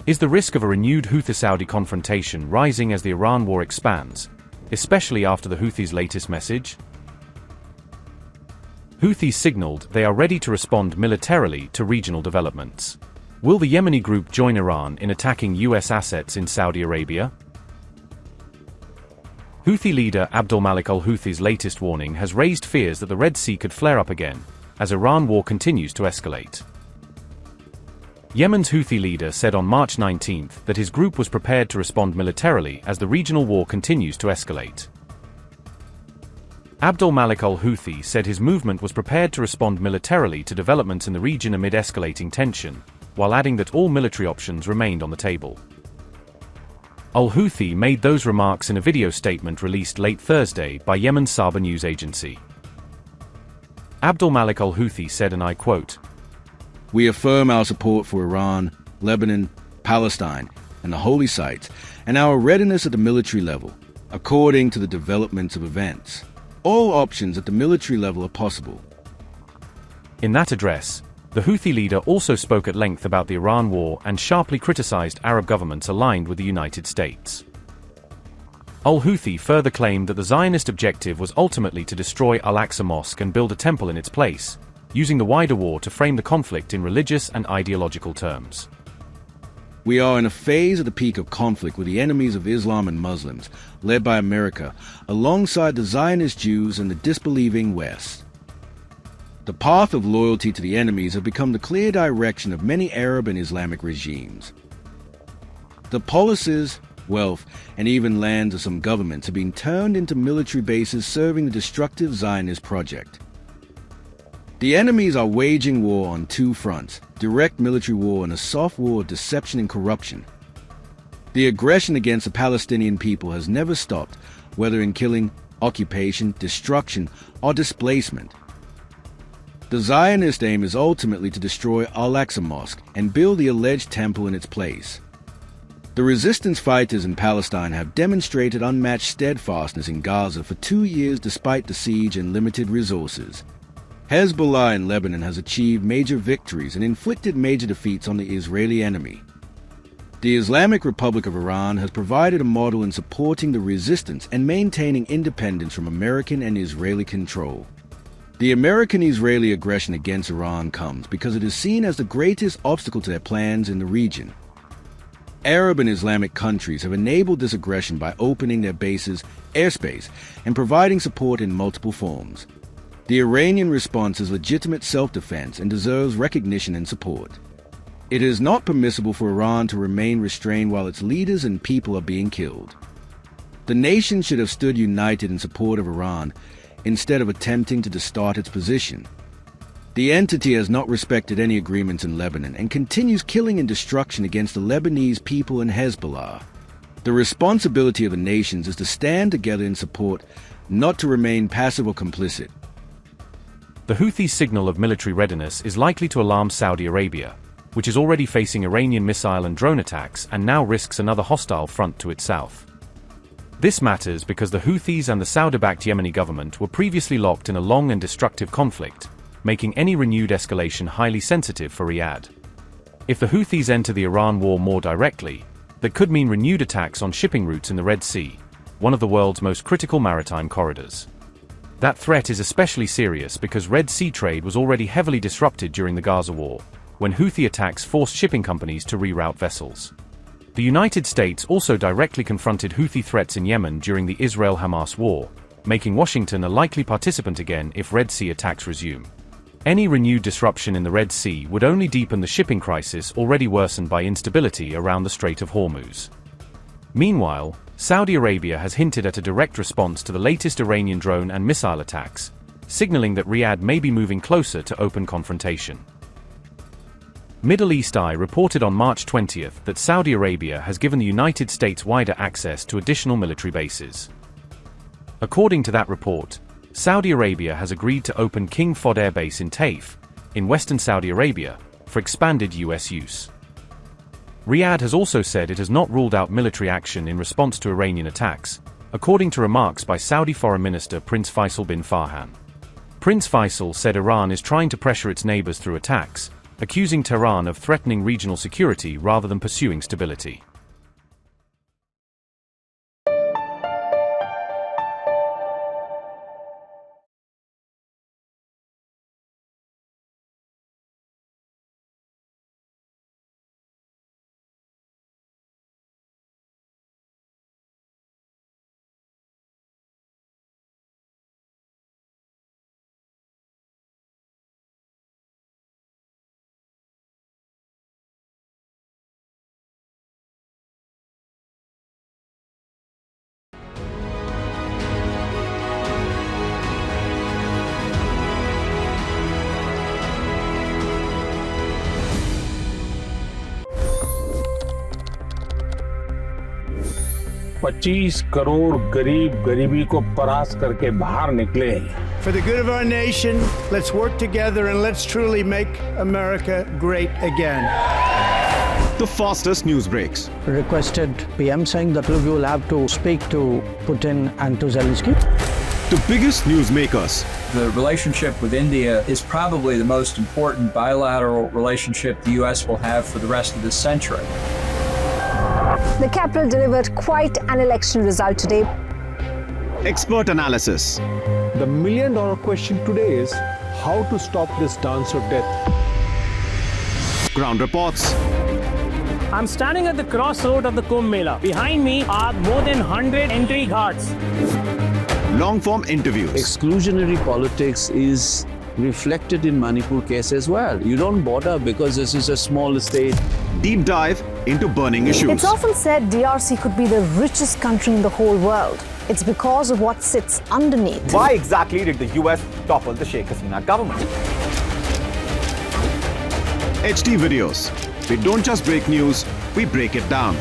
Is the risk of a renewed Houthi-Saudi confrontation rising as the Iran war expands, especially after the Houthis' latest message? Houthis signaled they are ready to respond militarily to regional developments. Will the Yemeni group join Iran in attacking US assets in Saudi Arabia? Houthi leader Abdul-Malik al-Houthi's latest warning has raised fears that the Red Sea could flare up again, as Iran war continues to escalate. Yemen's Houthi leader said on March 19 that his group was prepared to respond militarily as the regional war continues to escalate. Abdul-Malik al-Houthi said his movement was prepared to respond militarily to developments in the region amid escalating tension, while adding that all military options remained on the table. Al-Houthi made those remarks in a video statement released late Thursday by Yemen's SABA news agency. Abdul-Malik al-Houthi said, and I quote, "We affirm our support for Iran, Lebanon, Palestine, and the holy sites, and our readiness at the military level, according to the developments of events. All options at the military level are possible." In that address, the Houthi leader also spoke at length about the Iran war and sharply criticized Arab governments aligned with the United States. Al-Houthi further claimed that the Zionist objective was ultimately to destroy Al-Aqsa Mosque and build a temple in its place, using the wider war to frame the conflict in religious and ideological terms. "We are in a phase at the peak of conflict with the enemies of Islam and Muslims, led by America, alongside the Zionist Jews and the disbelieving West. The path of loyalty to the enemies have become the clear direction of many Arab and Islamic regimes. The policies, wealth, and even lands of some governments have been turned into military bases serving the destructive Zionist project. The enemies are waging war on two fronts, direct military war and a soft war of deception and corruption. The aggression against the Palestinian people has never stopped, whether in killing, occupation, destruction, or displacement. The Zionist aim is ultimately to destroy Al-Aqsa Mosque and build the alleged temple in its place. The resistance fighters in Palestine have demonstrated unmatched steadfastness in Gaza for 2 years despite the siege and limited resources. Hezbollah in Lebanon has achieved major victories and inflicted major defeats on the Israeli enemy. The Islamic Republic of Iran has provided a model in supporting the resistance and maintaining independence from American and Israeli control. The American-Israeli aggression against Iran comes because it is seen as the greatest obstacle to their plans in the region. Arab and Islamic countries have enabled this aggression by opening their bases, airspace, and providing support in multiple forms. The Iranian response is legitimate self-defense and deserves recognition and support. It is not permissible for Iran to remain restrained while its leaders and people are being killed. The nation should have stood united in support of Iran instead of attempting to distort its position. The entity has not respected any agreements in Lebanon and continues killing and destruction against the Lebanese people and Hezbollah. The responsibility of the nations is to stand together in support, not to remain passive or complicit. The Houthis' signal of military readiness is likely to alarm Saudi Arabia, which is already facing Iranian missile and drone attacks and now risks another hostile front to its south. This matters because the Houthis and the Saudi-backed Yemeni government were previously locked in a long and destructive conflict, making any renewed escalation highly sensitive for Riyadh. If the Houthis enter the Iran war more directly, that could mean renewed attacks on shipping routes in the Red Sea, one of the world's most critical maritime corridors. That threat is especially serious because Red Sea trade was already heavily disrupted during the Gaza war, when Houthi attacks forced shipping companies to reroute vessels. The United States also directly confronted Houthi threats in Yemen during the Israel-Hamas war, making Washington a likely participant again if Red Sea attacks resume. Any renewed disruption in the Red Sea would only deepen the shipping crisis already worsened by instability around the Strait of Hormuz. Meanwhile, Saudi Arabia has hinted at a direct response to the latest Iranian drone and missile attacks, signaling that Riyadh may be moving closer to open confrontation. Middle East Eye reported on March 20 that Saudi Arabia has given the United States wider access to additional military bases. According to that report, Saudi Arabia has agreed to open King Fahd Air Base in Taif, in western Saudi Arabia, for expanded US use. Riyadh has also said it has not ruled out military action in response to Iranian attacks, according to remarks by Saudi Foreign Minister Prince Faisal bin Farhan. Prince Faisal said Iran is trying to pressure its neighbors through attacks, accusing Tehran of threatening regional security rather than pursuing stability. $25 crore गरीब गरीबी को परास्त करके बाहर निकले। For the good of our nation, let's work together and let's truly make America great again. The fastest news breaks. Requested PM saying that look, you will have to speak to Putin and to Zelensky. The biggest news makers. The relationship with India is probably the most important bilateral relationship the U.S. will have for the rest of this century. The capital delivered quite an election result today. Expert analysis. The million-dollar question today is how to stop this dance of death. Ground reports. I'm standing at the crossroad of the Kumbh Mela. Behind me are more than 100 entry guards. Long-form interviews. Exclusionary politics is reflected in Manipur case as well. You don't bother because this is a small state. Deep dive into burning issues. It's often said DRC could be the richest country in the whole world. It's because of what sits underneath. Why exactly did the US topple the Sheikh Hasina government? HD videos. We don't just break news, we break it down.